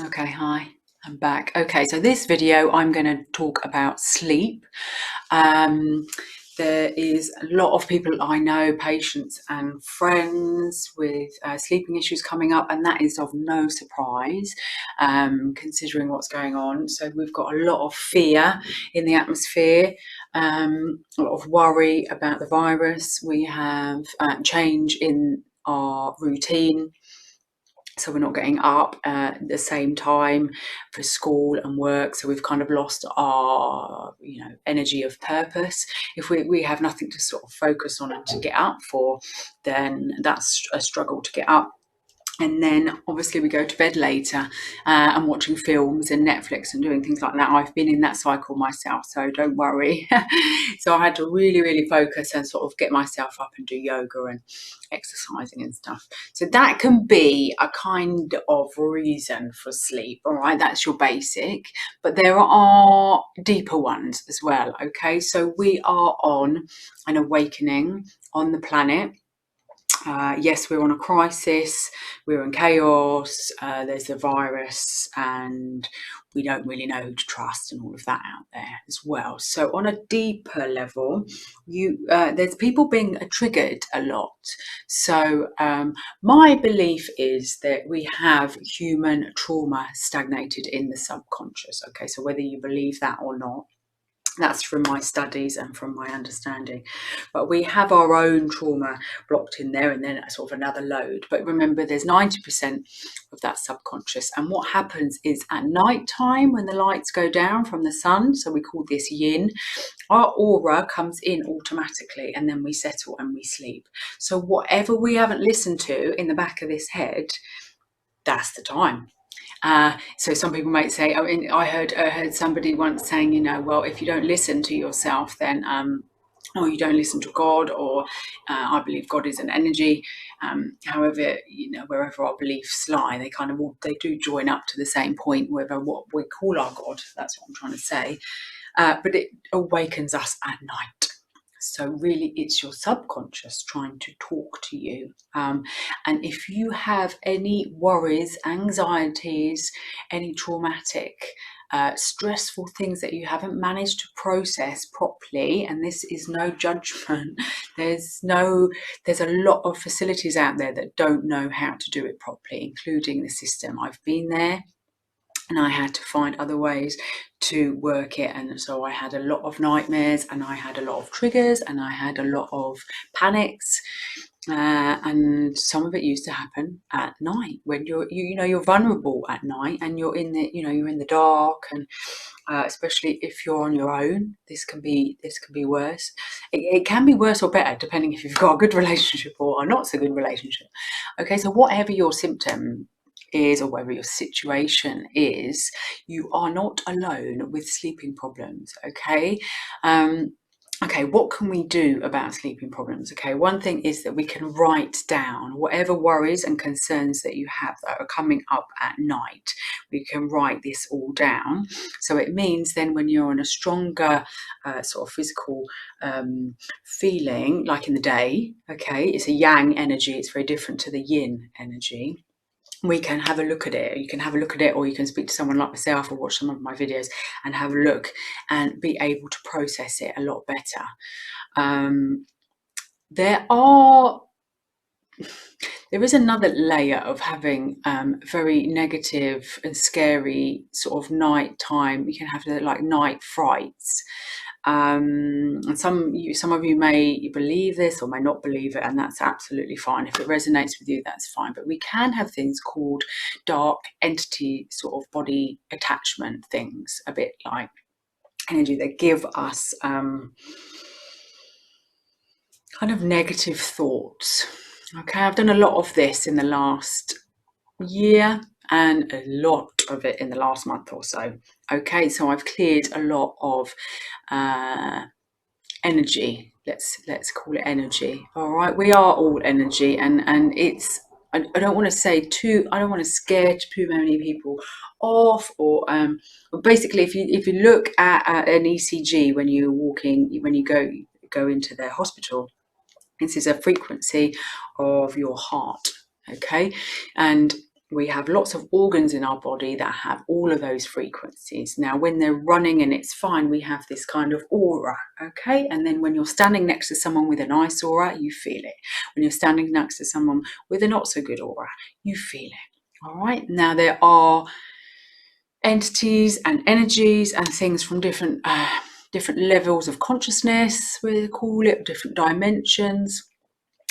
Okay, hi, I'm back. Okay, so this video I'm going to talk about sleep. Um, there is a lot of people I know, patients and friends with sleeping issues coming up, and that is of no surprise considering what's going on. So we've got a lot of fear in the atmosphere, a lot of worry about the virus. We have change in our routine, so we're not getting up at the same time for school and work, so we've kind of lost our energy of purpose. If we have nothing to sort of focus on and to get up for, then that's a struggle to get up. And then obviously we go to bed later and watching films and Netflix and doing things like that. I've been in that cycle myself, so don't worry. So I had to really focus and sort of get myself up and do yoga and exercising and stuff. So that can be a kind of reason for sleep. All right, that's your basic, but there are deeper ones as well. Okay, so we are on an awakening on the planet. Yes, we're on a crisis, we're in chaos, there's a virus, and we don't really know who to trust and all of that out there as well. So on a deeper level, there's people being triggered a lot. So my belief is that we have human trauma stagnated in the subconscious. Okay, so whether you believe that or not, that's from my studies and from my understanding. But we have our own trauma blocked in there, and then sort of another load. But remember, there's 90% of that subconscious. And what happens is at night time, when the lights go down from the sun, so we call this yin, our aura comes in automatically, and then we settle and we sleep. So whatever we haven't listened to in the back of this head, that's the time. So some people might say, I mean, I heard somebody once saying, well, if you don't listen to yourself, then or you don't listen to God, or I believe God is an energy. However, wherever our beliefs lie, they do join up to the same point, whether what we call our God. That's what I'm trying to say. But it awakens us at night. So really, it's your subconscious trying to talk to you. And if you have any worries, anxieties, any traumatic, stressful things that you haven't managed to process properly, and this is no judgment, there's a lot of facilities out there that don't know how to do it properly, including the system. I've been there, and I had to find other ways to work it. And so I had a lot of nightmares, and I had a lot of triggers, and I had a lot of panics. And some of it used to happen at night when you're vulnerable at night, and you're in the dark, and especially if you're on your own, this can be worse. It can be worse or better depending if you've got a good relationship or a not so good relationship. Okay, so whatever your symptom is, or whatever your situation is, you are not alone with sleeping problems. Okay. Okay, what can we do about sleeping problems? Okay, one thing is that we can write down whatever worries and concerns that you have that are coming up at night. We can write this all down. So it means then when you're on a stronger sort of physical feeling, like in the day, okay, it's a yang energy, it's very different to the yin energy. We can have a look at it. You can have a look at it, or you can speak to someone like myself or watch some of my videos and have a look and be able to process it a lot better. There is another layer of having very negative and scary sort of nighttime. You can have like night frights. And some of you may believe this or may not believe it, and that's absolutely fine. If it resonates with you, that's fine. But we can have things called dark entity sort of body attachment things, a bit like energy that give us kind of negative thoughts. Okay, I've done a lot of this in the last year and a lot of it in the last month or so. Okay, so I've cleared a lot of energy. Let's call it energy. All right, we are all energy, and it's. I don't want to say too. I don't want to scare too many people off, or basically, if you look at an ECG when you're walking, when you go into the hospital, this is a frequency of your heart. Okay, and we have lots of organs in our body that have all of those frequencies. Now, when they're running and it's fine, we have this kind of aura, okay? And then when you're standing next to someone with a nice aura, you feel it. When you're standing next to someone with a not so good aura, you feel it, all right? Now, there are entities and energies and things from different levels of consciousness, we call it, different dimensions.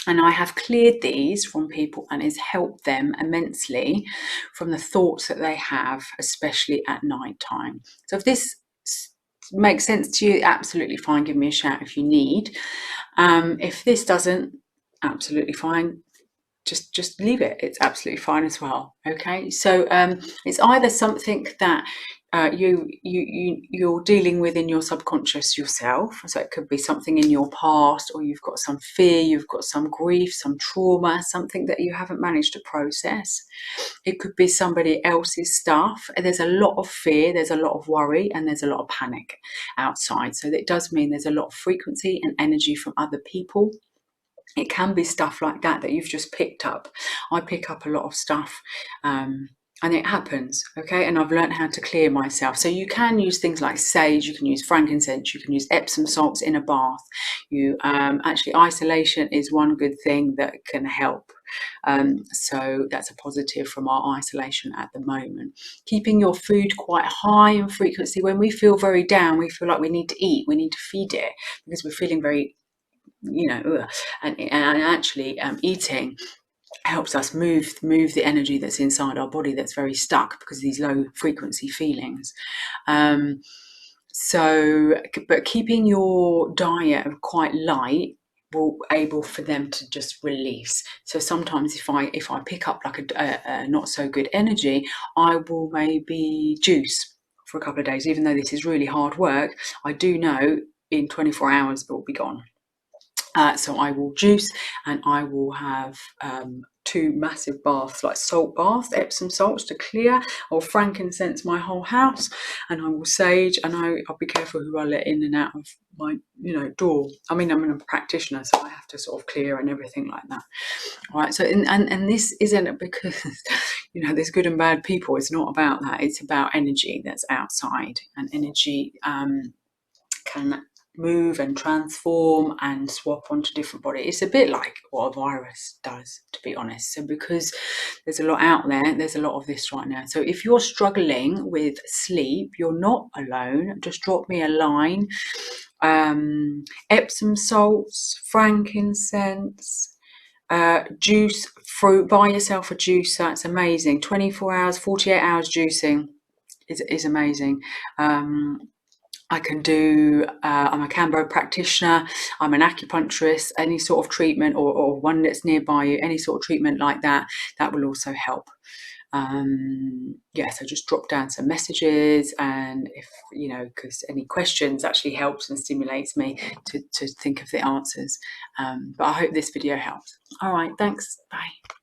And I have cleared these from people, and it's helped them immensely from the thoughts that they have, especially at night time. So if this makes sense to you, absolutely fine. Give me a shout if you need. If this doesn't, absolutely fine. Just leave it. It's absolutely fine as well. Okay. So it's either something that you're dealing with in your subconscious yourself. So it could be something in your past, or you've got some fear, you've got some grief, some trauma, something that you haven't managed to process. It could be somebody else's stuff. There's a lot of fear, there's a lot of worry, and there's a lot of panic outside. So that does mean there's a lot of frequency and energy from other people. It can be stuff like that you've just picked up. I pick up a lot of stuff, and it happens, okay? And I've learned how to clear myself. So you can use things like sage, you can use frankincense, you can use Epsom salts in a bath. You actually, isolation is one good thing that can help. So that's a positive from our isolation at the moment. Keeping your food quite high in frequency. When we feel very down, we feel like we need to eat, we need to feed it, because we're feeling very, and actually eating helps us move the energy that's inside our body that's very stuck because of these low frequency feelings. But keeping your diet quite light will able for them to just release. So sometimes if I pick up like a not so good energy, I will maybe juice for a couple of days. Even though this is really hard work, I do know in 24 hours it will be gone. So I will juice, and I will have 2 massive baths, like salt baths, Epsom salts to clear. I'll frankincense my whole house, and I will sage, and I'll be careful who I let in and out of my door. I mean, I'm a practitioner, so I have to sort of clear and everything like that. All right. So and this isn't because there's good and bad people. It's not about that. It's about energy that's outside, and energy can move and transform and swap onto different bodies. It's a bit like what a virus does, to be honest. So because there's a lot out there, there's a lot of this right now. So if you're struggling with sleep, you're not alone. Just drop me a line. Epsom salts, frankincense, juice, fruit. Buy yourself a juicer. It's amazing. 24 hours, 48 hours juicing is amazing. I can do, I'm a Cambro practitioner, I'm an acupuncturist, any sort of treatment or one that's nearby you, any sort of treatment like that will also help. So just drop down some messages, and if, because any questions actually helps and stimulates me to think of the answers. But I hope this video helps. All right, thanks, bye.